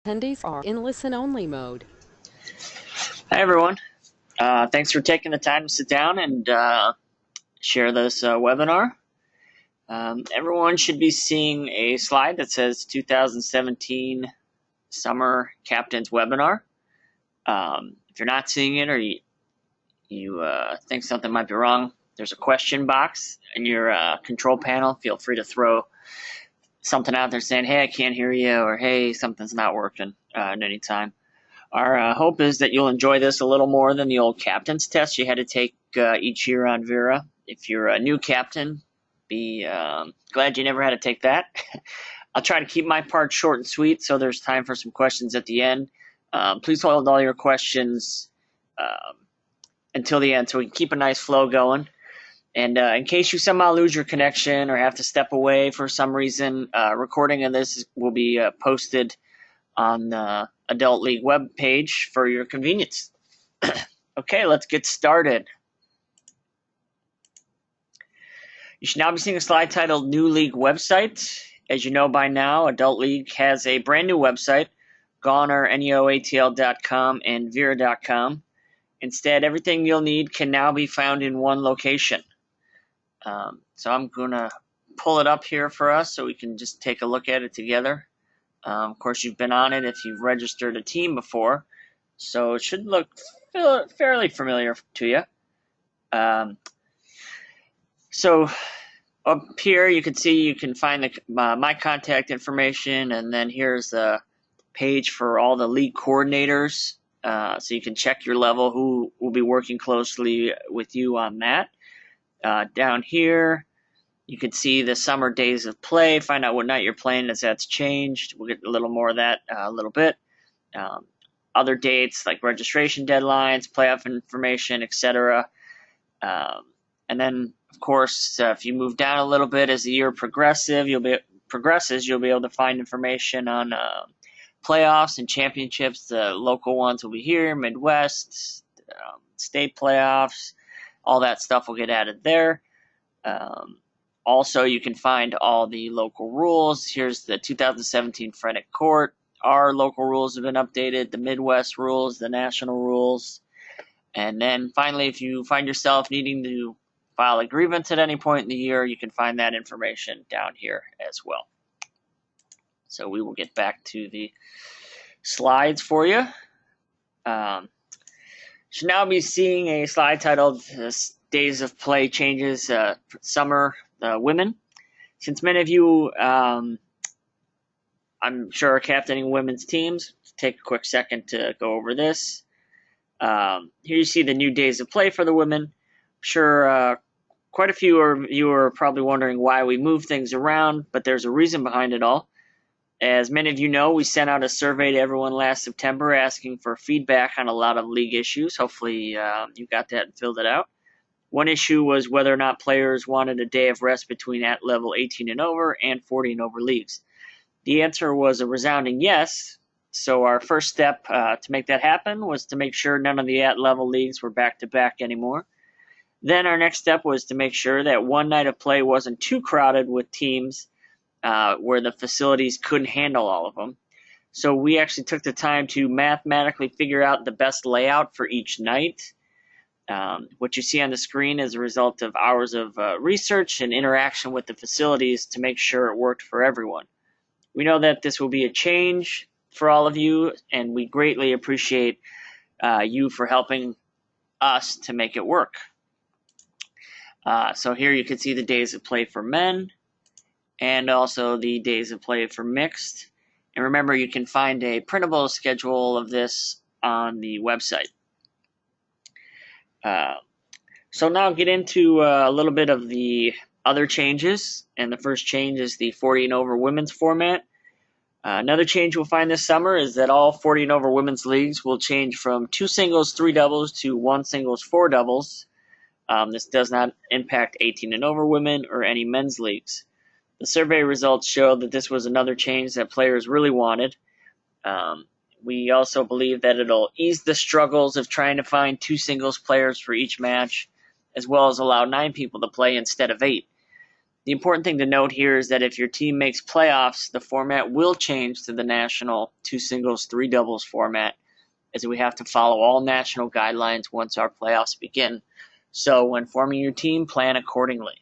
Attendees are in listen-only mode. Hi, everyone. Thanks for taking the time to sit down and share this webinar. Everyone should be seeing a slide that says 2017 Summer Captains Webinar. If you're not seeing it or you think something might be wrong, there's a question box in your control panel. Feel free to throw something out there saying, hey, I can't hear you, or hey, something's not working at any time. Our hope is that you'll enjoy this a little more than the old captain's test you had to take each year on Vera. If you're a new captain, be glad you never had to take that. I'll try to keep my part short and sweet, so there's time for some questions at the end. Please hold all your questions until the end so we can keep a nice flow going. And in case you somehow lose your connection or have to step away for some reason, recording of this will be posted on the Adult League web page for your convenience. Okay, let's get started. You should now be seeing a slide titled New League Website. As you know by now, Adult League has a brand new website, GonerNeoATL.com and Vera.com. Instead, everything you'll need can now be found in one location. So I'm going to pull it up here for us so we can just take a look at it together. Of course, you've been on it if you've registered a team before, so it should look fairly familiar to you. So up here, you can see you can find my contact information, and then here's a page for all the league coordinators, so you can check your level, who will be working closely with you on that. Down here, you can see the summer days of play, find out what night you're playing as that's changed. We'll get a little more of that a little bit. Other dates like registration deadlines, playoff information, etc. And then, of course, if you move down a little bit as the year progresses, you'll be able to find information on playoffs and championships. The local ones will be here, Midwest, state playoffs, all that stuff will get added there. Also, you can find all the local rules. Here's the 2017 Frenic Court. Our local rules have been updated, the Midwest rules, the national rules. And then finally, if you find yourself needing to file a grievance at any point in the year, you can find that information down here as well. So we will get back to the slides for you. You should now be seeing a slide titled Days of Play Changes for Summer Women. Since many of you, I'm sure, are captaining women's teams, take a quick second to go over this. Here you see the new days of play for the women. I'm sure quite a few of you are probably wondering why we move things around, but there's a reason behind it all. As many of you know, we sent out a survey to everyone last September asking for feedback on a lot of league issues. Hopefully you got that and filled it out. One issue was whether or not players wanted a day of rest between at level 18 and over and 40 and over leagues. The answer was a resounding yes. So our first step to make that happen was to make sure none of the at-level leagues were back-to-back anymore. Then our next step was to make sure that one night of play wasn't too crowded with teams where the facilities couldn't handle all of them. So we actually took the time to mathematically figure out the best layout for each night. What you see on the screen is a result of hours of research and interaction with the facilities to make sure it worked for everyone. We know that this will be a change for all of you, and we greatly appreciate you for helping us to make it work. So here you can see the days of play for men and also the days of play for mixed. And remember, you can find a printable schedule of this on the website. So now I'll get into a little bit of the other changes, and the first change is the 40 and over women's format. Another change we'll find this summer is that all 40 and over women's leagues will change from 2 singles, 3 doubles to 1 singles, 4 doubles. This does not impact 18 and over women or any men's leagues. The survey results show that this was another change that players really wanted. We also believe that it'll ease the struggles of trying to find 2 singles players for each match, as well as allow 9 people to play instead of 8. The important thing to note here is that if your team makes playoffs, the format will change to the national 2 singles, 3 doubles format, as we have to follow all national guidelines once our playoffs begin. So when forming your team, plan accordingly.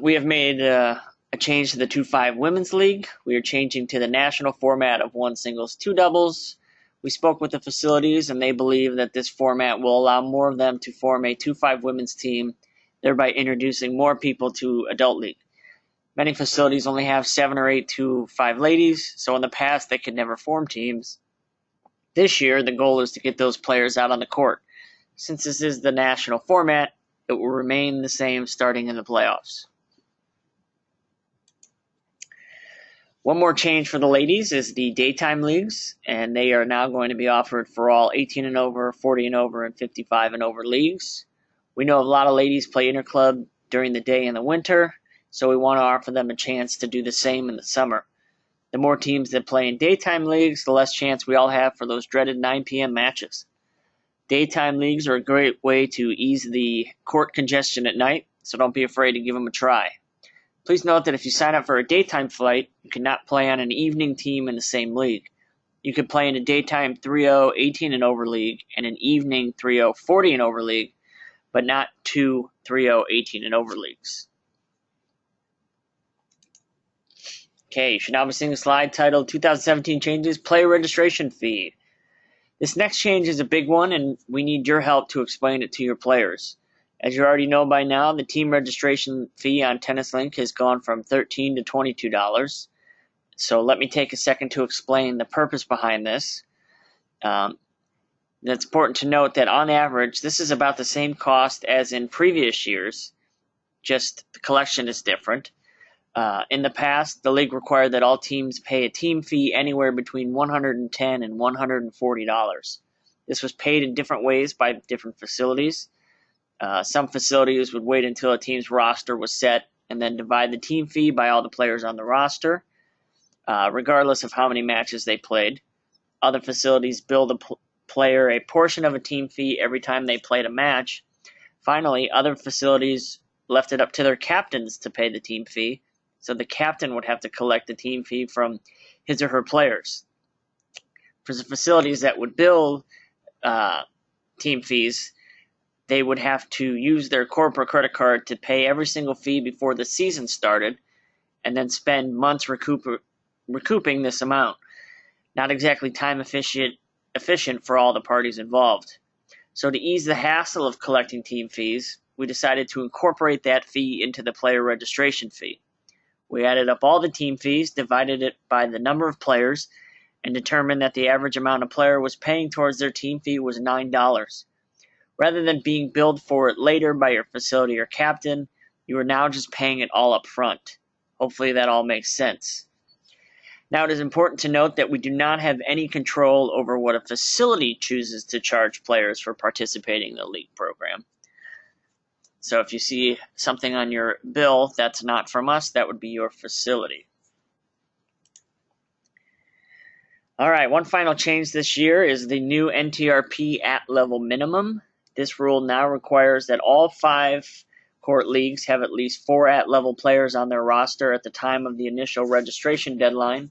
We have made a change to the 2-5 Women's League. We are changing to the national format of 1 singles, 2 doubles. We spoke with the facilities, and they believe that this format will allow more of them to form a 2-5 women's team, thereby introducing more people to Adult League. Many facilities only have 7 or 8 2-5 ladies, so in the past they could never form teams. This year, the goal is to get those players out on the court. Since this is the national format, it will remain the same starting in the playoffs. One more change for the ladies is the daytime leagues, and they are now going to be offered for all 18 and over, 40 and over, and 55 and over leagues. We know a lot of ladies play interclub during the day in the winter, so we want to offer them a chance to do the same in the summer. The more teams that play in daytime leagues, the less chance we all have for those dreaded 9 p.m. matches. Daytime leagues are a great way to ease the court congestion at night, so don't be afraid to give them a try. Please note that if you sign up for a daytime flight, you cannot play on an evening team in the same league. You can play in a daytime 3-0 18 and over league and an evening 3-0 40 and over league, but not 2 3-0 18 and over leagues. Okay, you should now be seeing a slide titled 2017 Changes Player Registration Fee. This next change is a big one, and we need your help to explain it to your players. As you already know by now, the team registration fee on TennisLink has gone from $13 to $22. So let me take a second to explain the purpose behind this. It's important to note that on average, this is about the same cost as in previous years, just the collection is different. In the past, the league required that all teams pay a team fee anywhere between $110 and $140. This was paid in different ways by different facilities. Some facilities would wait until a team's roster was set and then divide the team fee by all the players on the roster, regardless of how many matches they played. Other facilities bill the player a portion of a team fee every time they played a match. Finally, other facilities left it up to their captains to pay the team fee, so the captain would have to collect the team fee from his or her players. For the facilities that would bill team fees, they would have to use their corporate credit card to pay every single fee before the season started and then spend months recouping this amount. Not exactly time efficient for all the parties involved. So to ease the hassle of collecting team fees, we decided to incorporate that fee into the player registration fee. We added up all the team fees, divided it by the number of players, and determined that the average amount a player was paying towards their team fee was $9. Rather than being billed for it later by your facility or captain, you are now just paying it all up front. Hopefully that all makes sense. Now it is important to note that we do not have any control over what a facility chooses to charge players for participating in the league program. So if you see something on your bill that's not from us, that would be your facility. All right, one final change this year is the new NTRP at-level minimum. This rule now requires that all 5-court leagues have at least 4 at-level players on their roster at the time of the initial registration deadline,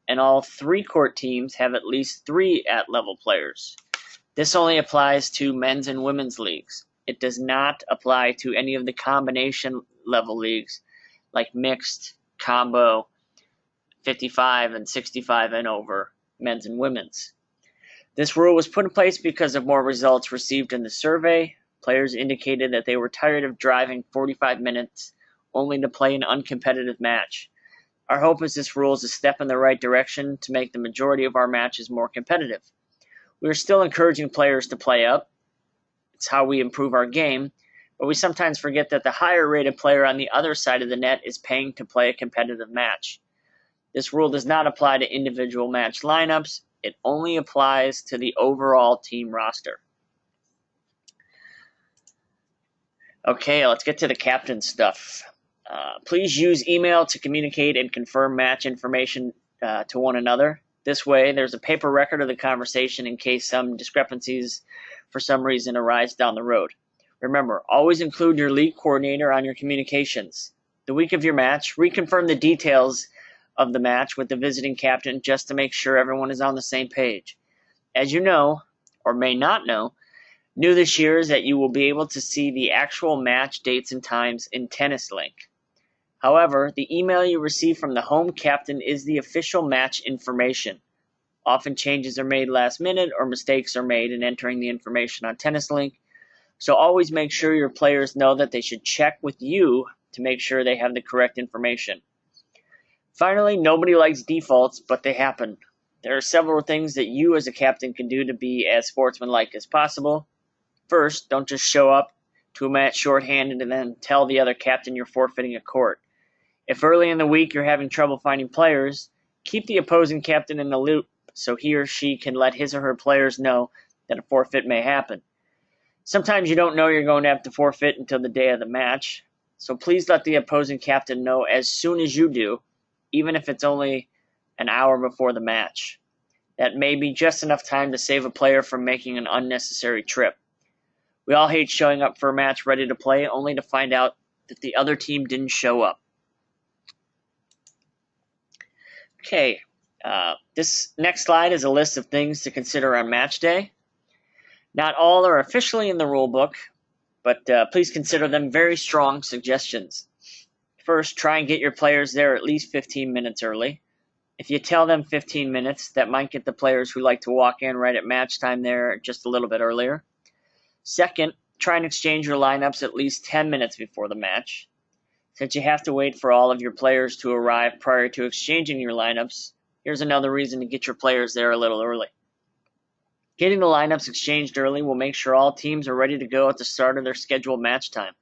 and all 3-court teams have at least 3 at-level players. This only applies to men's and women's leagues. It does not apply to any of the combination level leagues like mixed, combo, 55 and 65 and over, men's and women's. This rule was put in place because of more results received in the survey. Players indicated that they were tired of driving 45 minutes only to play an uncompetitive match. Our hope is this rule is a step in the right direction to make the majority of our matches more competitive. We are still encouraging players to play up. It's how we improve our game, but we sometimes forget that the higher rated player on the other side of the net is paying to play a competitive match. This rule does not apply to individual match lineups. It only applies to the overall team roster. Okay, let's get to the captain stuff. Please use email to communicate and confirm match information to one another. This way, there's a paper record of the conversation in case some discrepancies for some reason arise down the road. Remember, always include your league coordinator on your communications. The week of your match, reconfirm the details of the match with the visiting captain just to make sure everyone is on the same page. As you know, or may not know, new this year is that you will be able to see the actual match dates and times in Tennis Link. However, the email you receive from the home captain is the official match information. Often changes are made last minute or mistakes are made in entering the information on Tennis Link, so always make sure your players know that they should check with you to make sure they have the correct information. Finally, nobody likes defaults, but they happen. There are several things that you as a captain can do to be as sportsmanlike as possible. First, don't just show up to a match shorthanded and then tell the other captain you're forfeiting a court. If early in the week you're having trouble finding players, keep the opposing captain in the loop so he or she can let his or her players know that a forfeit may happen. Sometimes you don't know you're going to have to forfeit until the day of the match, so please let the opposing captain know as soon as you do, even if it's only an hour before the match. That may be just enough time to save a player from making an unnecessary trip. We all hate showing up for a match ready to play only to find out that the other team didn't show up. Okay, this next slide is a list of things to consider on match day. Not all are officially in the rule book, but please consider them very strong suggestions. First, try and get your players there at least 15 minutes early. If you tell them 15 minutes, that might get the players who like to walk in right at match time there just a little bit earlier. Second, try and exchange your lineups at least 10 minutes before the match. Since you have to wait for all of your players to arrive prior to exchanging your lineups, here's another reason to get your players there a little early. Getting the lineups exchanged early will make sure all teams are ready to go at the start of their scheduled match time.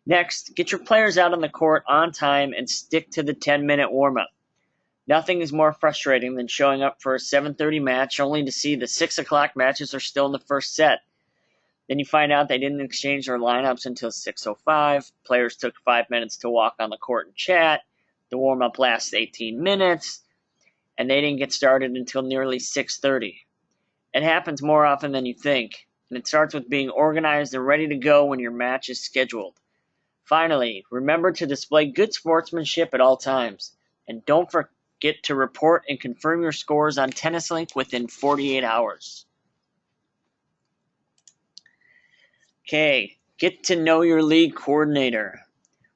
Next, get your players out on the court on time and stick to the 10-minute warm-up. Nothing is more frustrating than showing up for a 7:30 match only to see the 6 o'clock matches are still in the first set. Then you find out they didn't exchange their lineups until 6:05. Players took 5 minutes to walk on the court and chat. The warm-up lasts 18 minutes, and they didn't get started until nearly 6:30. It happens more often than you think, and it starts with being organized and ready to go when your match is scheduled. Finally, remember to display good sportsmanship at all times, and don't forget to report and confirm your scores on Tennis Link within 48 hours. Okay, get to know your league coordinator.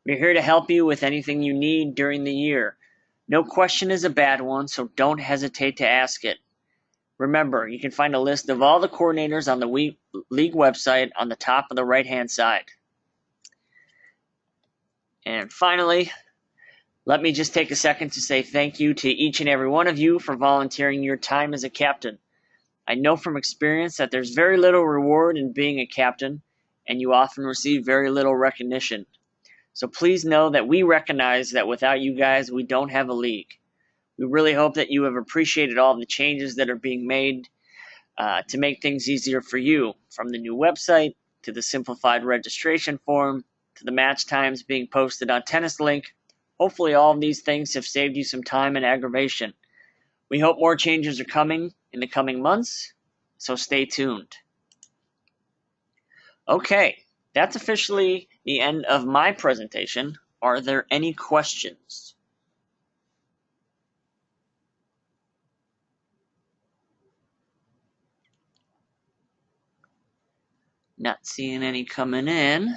We're here to help you with anything you need during the year. No question is a bad one, so don't hesitate to ask it. Remember, you can find a list of all the coordinators on the league website on the top of the right-hand side. And finally, let me just take a second to say thank you to each and every one of you for volunteering your time as a captain. I know from experience that there's very little reward in being a captain, and you often receive very little recognition. So please know that we recognize that without you guys, we don't have a league. We really hope that you have appreciated all the changes that are being made to make things easier for you, from the new website to the simplified registration form to the match times being posted on Tennis Link. Hopefully all of these things have saved you some time and aggravation. We hope more changes are coming in the coming months, so stay tuned. Okay, that's officially the end of my presentation. Are there any questions? Not seeing any coming in.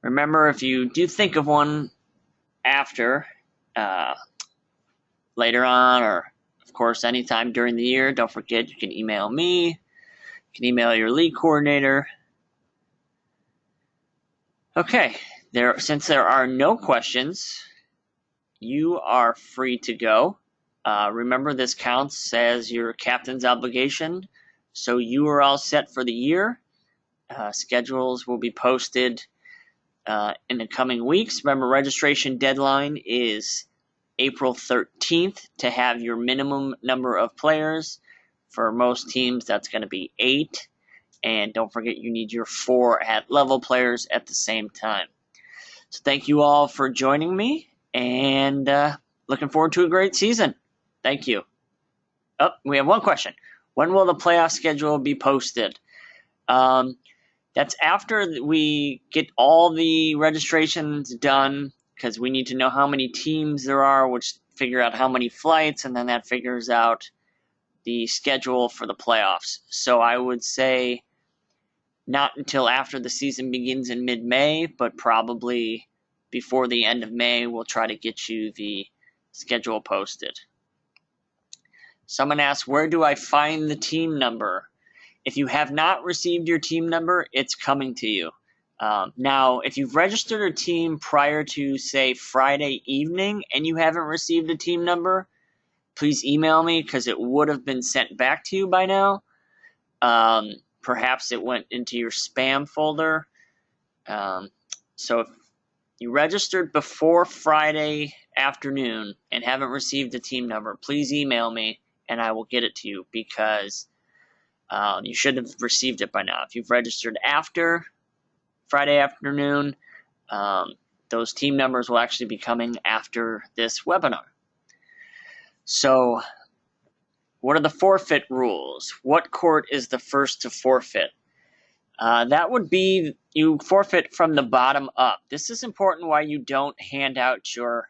Remember, if you do think of one after, later on, or of course anytime during the year, don't forget you can email me, you can email your league coordinator. Okay, since there are no questions, you are free to go. Remember, this counts as your captain's obligation, so you are all set for the year. Schedules will be posted in the coming weeks. Remember, registration deadline is April 13th to have your minimum number of players. For most teams, that's going to be 8. And don't forget, you need your 4 at-level players at the same time. So thank you all for joining me, and looking forward to a great season. Thank you. Oh, we have one question. When will the playoff schedule be posted? That's after we get all the registrations done, because we need to know how many teams there are, which figure out how many flights, and then that figures out the schedule for the playoffs. So I would say not until after the season begins in mid-May, but probably before the end of May, we'll try to get you the schedule posted. Someone asked, where do I find the team number? If you have not received your team number, it's coming to you. Now, if you've registered a team prior to, say, Friday evening and you haven't received a team number, please email me because it would have been sent back to you by now. Perhaps it went into your spam folder. So if you registered before Friday afternoon and haven't received a team number, please email me and I will get it to you because you should have received it by now. If you've registered after Friday afternoon, those team numbers will actually be coming after this webinar. So, what are the forfeit rules? What court is the first to forfeit? That would be you forfeit from the bottom up. This is important why you don't hand out your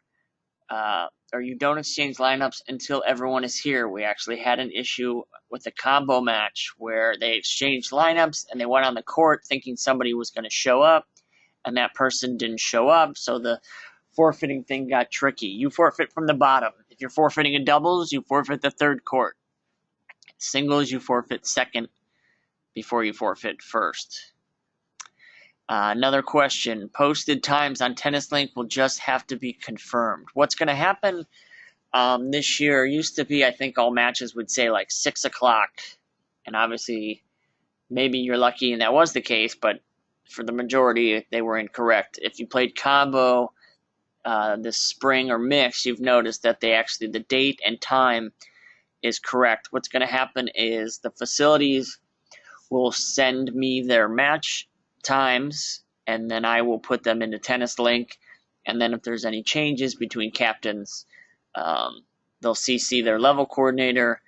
or you don't exchange lineups until everyone is here. We actually had an issue with a combo match where they exchanged lineups and they went on the court thinking somebody was going to show up, and that person didn't show up, so the forfeiting thing got tricky. You forfeit from the bottom. If you're forfeiting in doubles, you forfeit the third court. Singles, you forfeit second before you forfeit first. Another question, posted times on Tennis Link will just have to be confirmed. What's going to happen this year used to be, I think all matches would say like 6 o'clock. And obviously, maybe you're lucky and that was the case, but for the majority, they were incorrect. If you played combo this spring or mix, you've noticed that the date and time is correct. What's going to happen is the facilities will send me their match times, and then I will put them into Tennis Link, and then if there's any changes between captains, they'll CC their level coordinator,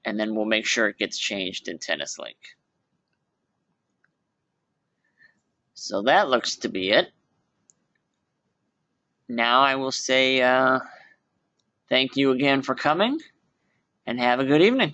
and then we'll make sure it gets changed in Tennis Link. So that looks to be it. Now I will say thank you again for coming, and have a good evening.